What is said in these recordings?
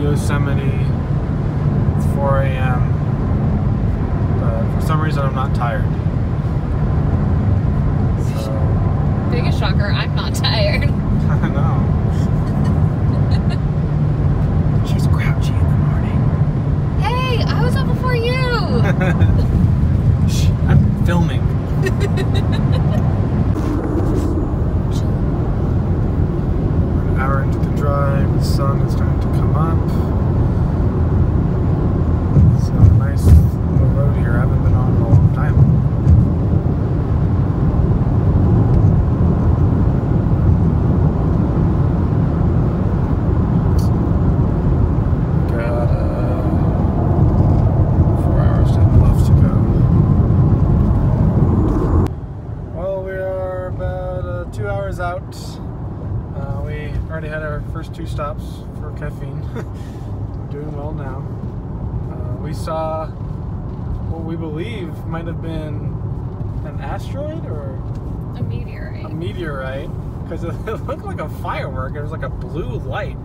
Yosemite. It's 4 a.m. But for some reason I'm not tired. So... Biggest shocker, I'm not tired. I know. She's grouchy in the morning. Hey, I was up before you! Shh, I'm filming. An hour into the drive, the sun is starting to come up. It's a nice little road here. I haven't been on in a long time. Got 4 hours left to go. Well, we are about 2 hours out. We already had our first 2 stops for caffeine. Doing well now. We saw what we believe might have been an asteroid or A meteorite. a meteorite, because it looked like a firework. It was like a blue light,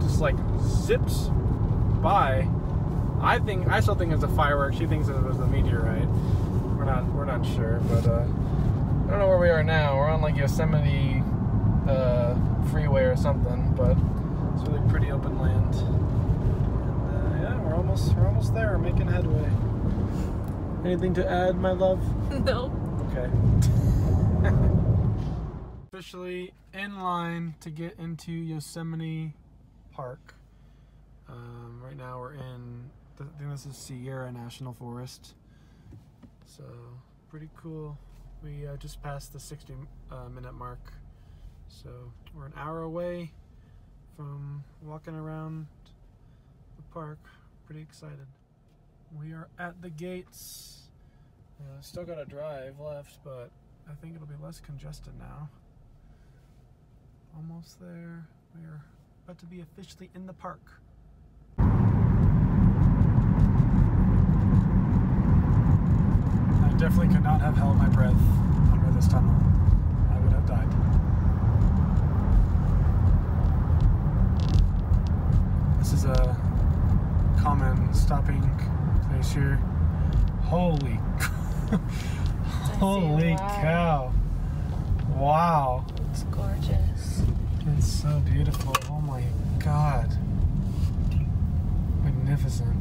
just like zips by. I still think it's a firework. She thinks it was a meteorite. We're not sure, but I don't know where we are now. We're on like Yosemite freeway or something, but it's really pretty open land. And yeah, we're almost there. We're making headway. Anything to add, my love? No. Okay. Officially in line to get into Yosemite Park. Right now we're in, I think this is Sierra National Forest. So, pretty cool. We just passed the 60-minute mark. So, we're an hour away from walking around the park. Pretty excited. We are at the gates. Still got a drive left, but I think it'll be less congested now. Almost there. We're about to be officially in the park. I definitely could not have held my breath under this tunnel. I would have died. This is a common stopping place here. Holy holy cow. Wow. It's gorgeous. It's so beautiful. Oh my god. Magnificent.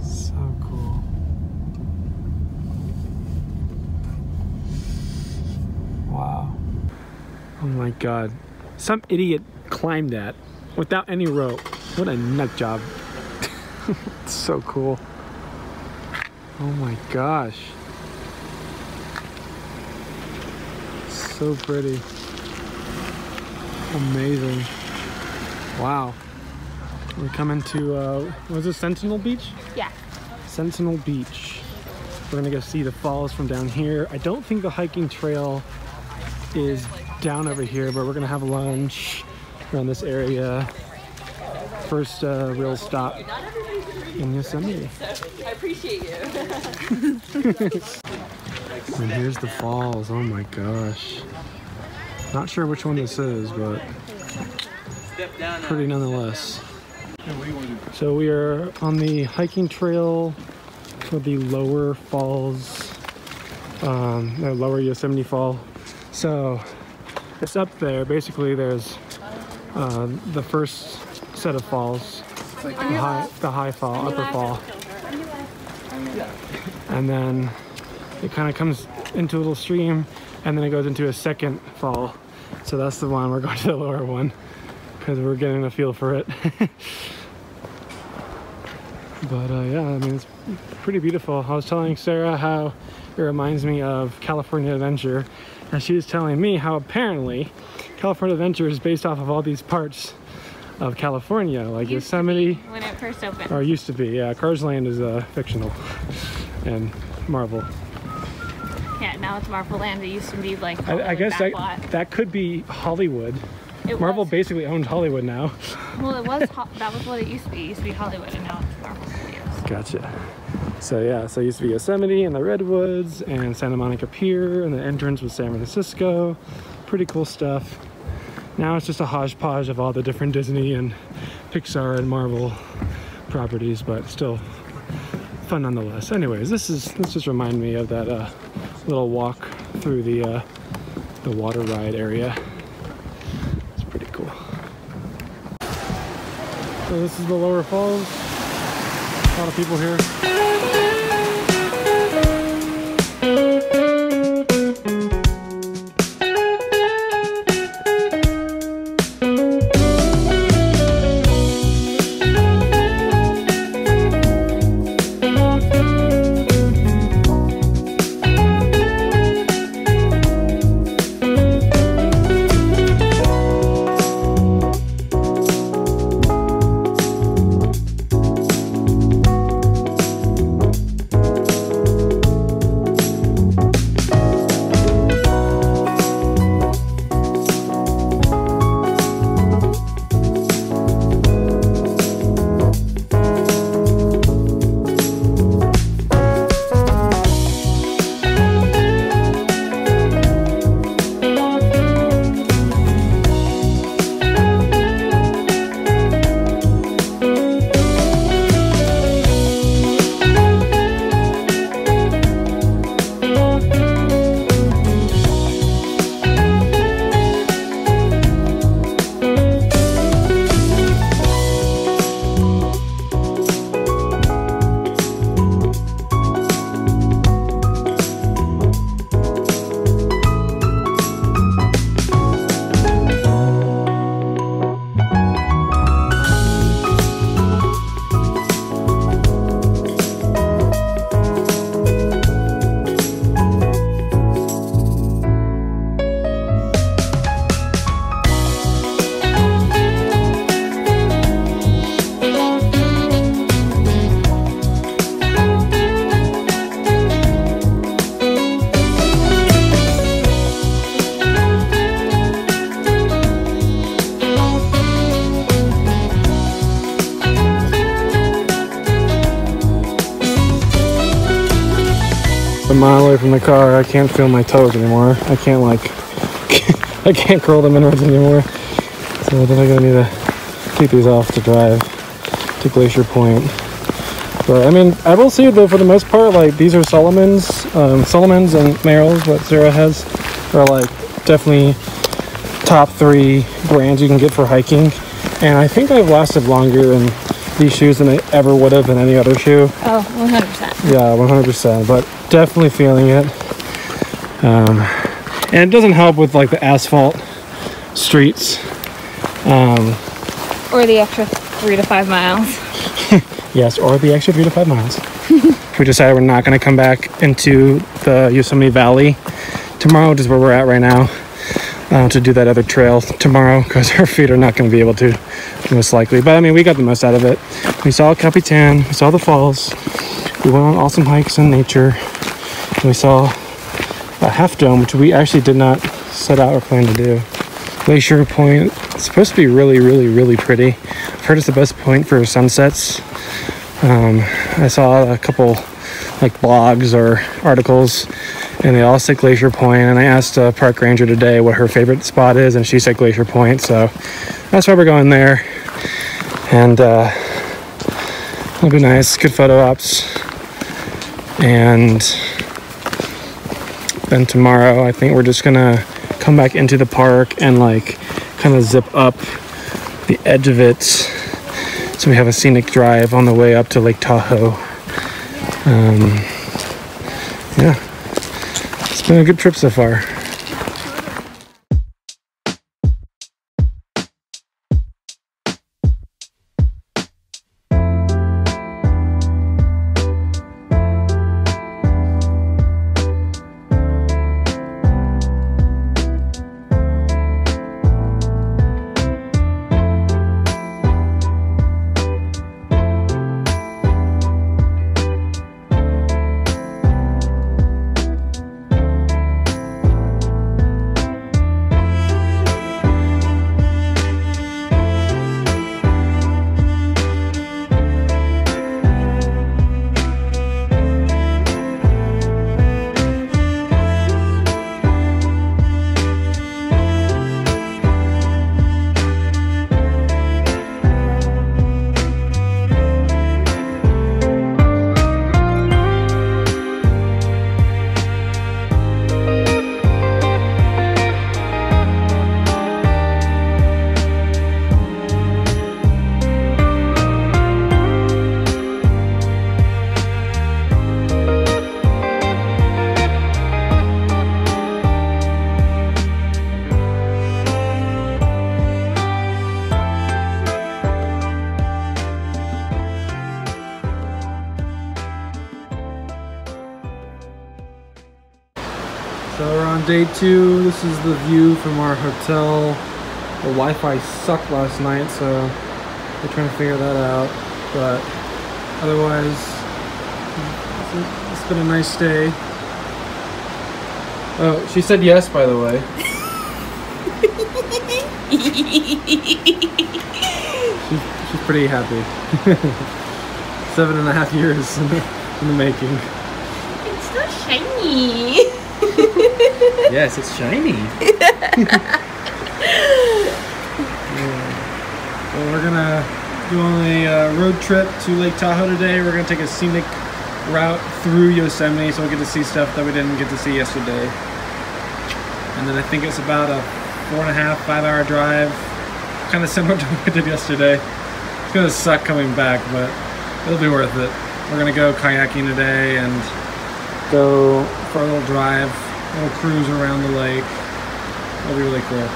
So cool. Wow. Oh my god. Some idiot climbed that without any rope. What a nut job. It's so cool. Oh my gosh. So pretty. Amazing. Wow. We're coming to, was it Sentinel Beach? Yeah. Sentinel Beach. We're gonna go see the falls from down here. I don't think the hiking trail is down over here, but we're gonna have lunch around this area. First real stop in Yosemite. I appreciate you. And here's the falls. Oh my gosh. Not sure which one this is, but pretty nonetheless. So we are on the hiking trail for the lower falls, the lower Yosemite Fall. So it's up there. Basically there's the first set of falls, the high fall, upper fall. And then it kind of comes into a little stream, and then it goes into a second fall. So that's the one. We're going to the lower one because we're getting a feel for it. But yeah, I mean, it's pretty beautiful. I was telling Sarah how it reminds me of California Adventure, and she was telling me how apparently California Adventure is based off of all these parts of California, like Yosemite. When it first opened. Or used to be, yeah. Cars Land is fictional and Marvel. Yeah, now it's Marvel Land. It used to be like I guess that could be Hollywood. Marvel basically owned Hollywood now. Well, it was that was what it used to be. It used to be Hollywood, and now it's Marvel Studios. Gotcha. So yeah, so it used to be Yosemite and the Redwoods and Santa Monica Pier, and the entrance was San Francisco. Pretty cool stuff. Now it's just a hodgepodge of all the different Disney and Pixar and Marvel properties, but still fun nonetheless. Anyways, this just remind me of that little walk through the water ride area. It's pretty cool. So this is the lower falls. A lot of people here. A mile away from the car, I can't feel my toes anymore. I can't I can't curl them inwards anymore. So I think I'm gonna need to keep these off to drive to Glacier Point. But I mean, I will say though, for the most part, like these are Solomon's and Merrell's, what Sarah has, are like definitely top 3 brands you can get for hiking. And I think I've lasted longer in these shoes than I ever would have in any other shoe. Oh, 100%. Yeah, 100%, but definitely feeling it. And it doesn't help with like the asphalt streets. Or the extra 3 to 5 miles. Yes, or the extra 3 to 5 miles. We decided we're not going to come back into the Yosemite Valley tomorrow, which is where we're at right now, to do that other trail tomorrow, because our feet are not going to be able to, most likely. But I mean, we got the most out of it. We saw Capitan, we saw the falls, we went on awesome hikes in nature, and we saw a half dome, which we actually did not set out or plan to do. Glacier Point, it's supposed to be really, really, really pretty. I've heard it's the best point for sunsets. I saw a couple like blogs or articles, and they all said Glacier Point, and I asked a park ranger today what her favorite spot is, and she said Glacier Point, so that's why we're going there. And it'll be nice, good photo ops. And then tomorrow I think we're just gonna come back into the park and like kind of zip up the edge of it, so we have a scenic drive on the way up to Lake Tahoe. Yeah, it's been a good trip so far. day 2. This is the view from our hotel. The Wi-Fi sucked last night, so we're trying to figure that out. But otherwise, it's been a nice stay. Oh, she said yes, by the way. She's pretty happy. 7.5 years in the making. It's so shiny. Yes, it's shiny. Well, we're gonna go on a road trip to Lake Tahoe today. We're gonna take a scenic route through Yosemite, so we'll get to see stuff that we didn't get to see yesterday. And then I think it's about a 4.5, 5-hour drive, kind of similar to what we did yesterday. It's gonna suck coming back, but it'll be worth it. We're gonna go kayaking today and go for a little drive, a little cruise around the lake. It'll be really cool.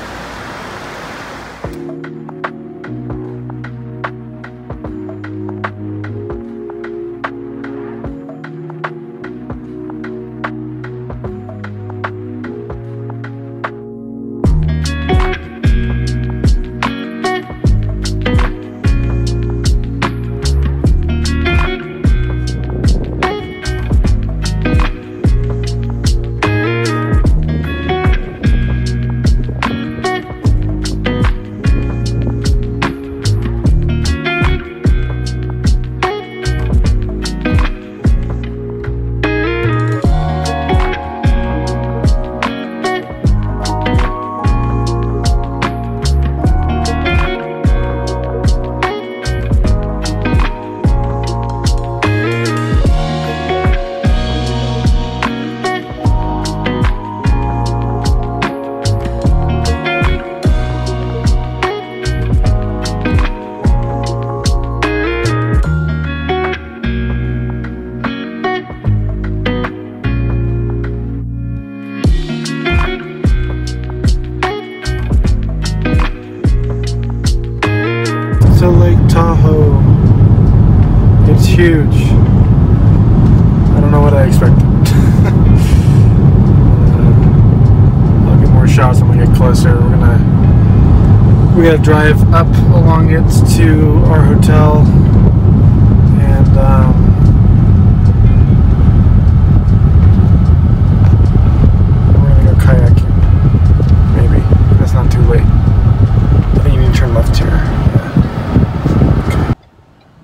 To Lake Tahoe. It's huge. I don't know what I expected. I'll get more shots when we get closer. We gotta drive up along it to our hotel, and we're gonna go kayaking. Maybe. That's not too late. I think you need to turn left here.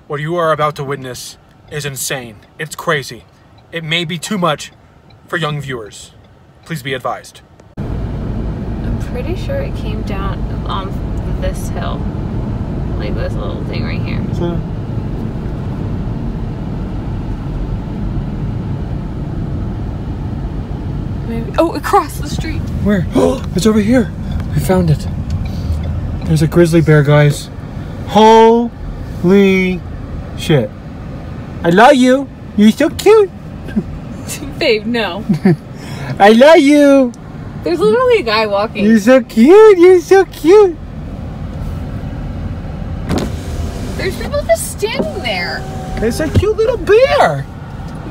What you are about to witness is insane. It's crazy. It may be too much for young viewers. Please be advised. I'm pretty sure it came down on this hill. Like this little thing right here. So, Maybe. Oh, across the street. where? Oh, it's over here. We found it. There's a grizzly bear, guys. Holy shit. I love you. You're so cute. Babe, no. I love you. There's literally a guy walking. You're so cute. You're so cute. There's people just standing there. It's a cute little bear.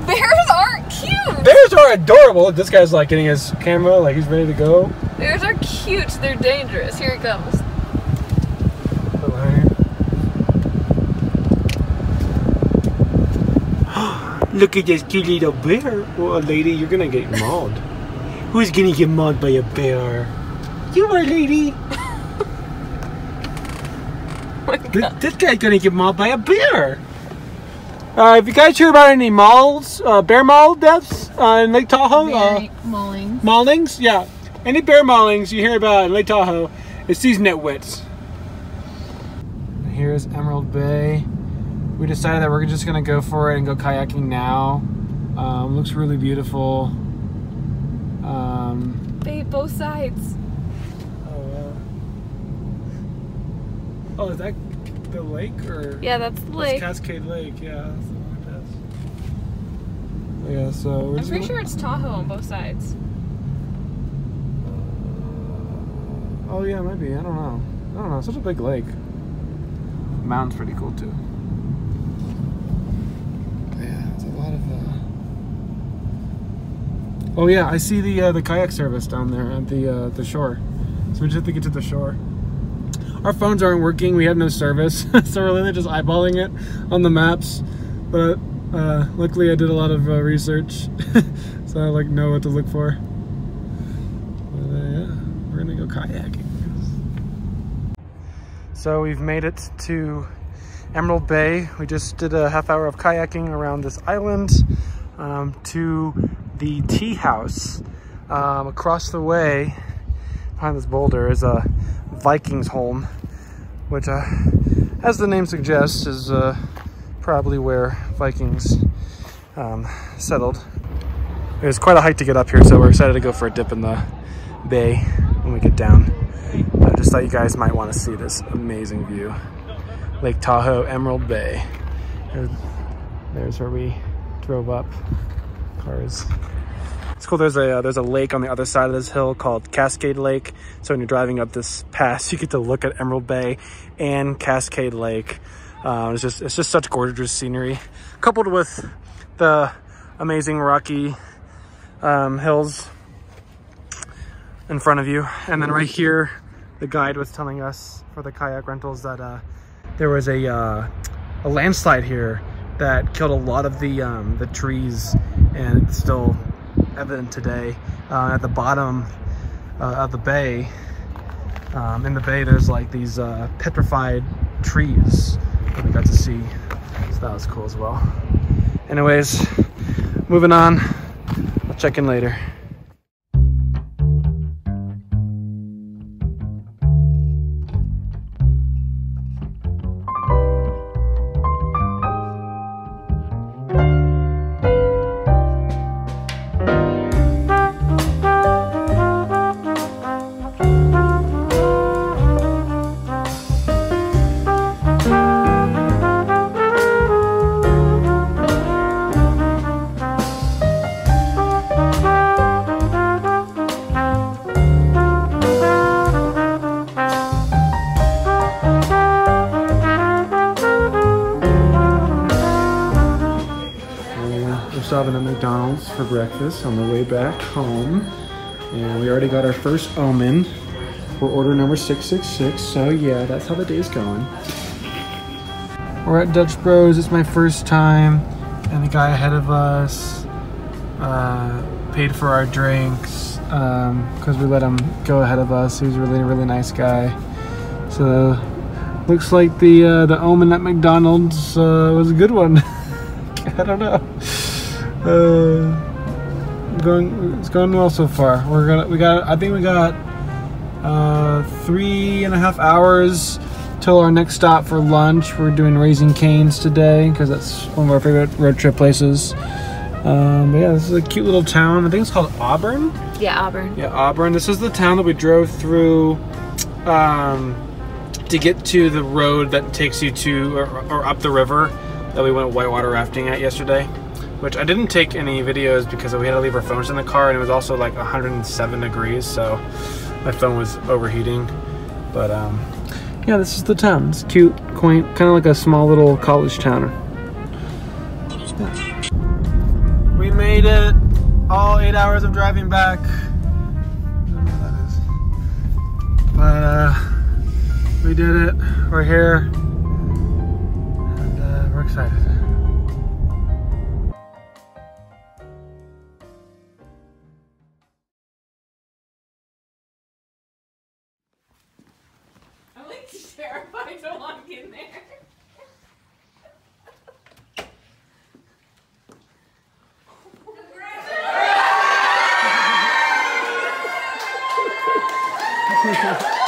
Bears aren't cute. Bears are adorable. This guy's like getting his camera, like he's ready to go. Bears are cute. They're dangerous. Here it comes. Look at this cute little bear. Well, lady, you're gonna get mauled. Who's gonna get mauled by a bear? You are, lady. This guy's gonna get mauled by a bear. Have you guys heard about any mauls, bear maul deaths in Lake Tahoe? Maulings. Maulings? Yeah. Any bear maulings you hear about in Lake Tahoe, it's these nitwits. Here's Emerald Bay. We decided that we're just gonna go for it and go kayaking now. Looks really beautiful. Babe, both sides. Oh, is that the lake or? Yeah, that's the lake. That's Cascade Lake. Yeah, that's the one it is. Yeah, so we're I'm pretty sure it's Tahoe on both sides. Oh yeah, maybe. I don't know. It's such a big lake. The mountain's pretty cool too. Yeah, it's a lot of Oh yeah, I see the kayak service down there at the shore. So we just have to get to the shore. Our phones aren't working. We have no service, so we're literally just eyeballing it on the maps. But luckily, I did a lot of research, so I like know what to look for. But yeah, we're gonna go kayaking. So we've made it to Emerald Bay. We just did a half hour of kayaking around this island to the tea house. Across the way, behind this boulder, is a Vikings home, which, as the name suggests, is probably where Vikings settled. It was quite a hike to get up here, so we're excited to go for a dip in the bay when we get down. I just thought you guys might want to see this amazing view. Lake Tahoe, Emerald Bay. There's where we drove up. Cars. It's cool. There's a lake on the other side of this hill called Cascade Lake. So when you're driving up this pass, you get to look at Emerald Bay and Cascade Lake. It's just such gorgeous scenery, coupled with the amazing rocky hills in front of you. And then right here, the guide was telling us for the kayak rentals that there was a landslide here that killed a lot of the trees, and it's still evident today. At the bottom of the bay, in the bay, there's like these petrified trees that we got to see, so that was cool as well. Anyways, moving on. I'll check in later. Stopping at McDonald's for breakfast on the way back home, and we already got our first omen. We're order number 666, so yeah, that's how the day's going. We're at Dutch Bros. It's my first time, and the guy ahead of us paid for our drinks because we let him go ahead of us. He was really a really nice guy. So looks like the omen at McDonald's was a good one. I don't know. It's going well so far. I think we got 3.5 hours till our next stop for lunch. We're doing Raising Cane's today because that's one of our favorite road trip places. But yeah, this is a cute little town. I think it's called Auburn. Yeah, Auburn. Yeah, Auburn. This is the town that we drove through to get to the road that takes you to or up the river that we went whitewater rafting at yesterday. Which I didn't take any videos because we had to leave our phones in the car, and it was also like 107 degrees, so my phone was overheating. But yeah, this is the town. It's cute, quaint, kind of like a small little college town. Yeah. We made it. All 8 hours of driving back. I don't know what that is. But we did it. We're here, and we're excited. I'm like terrified to walk in there. Yeah.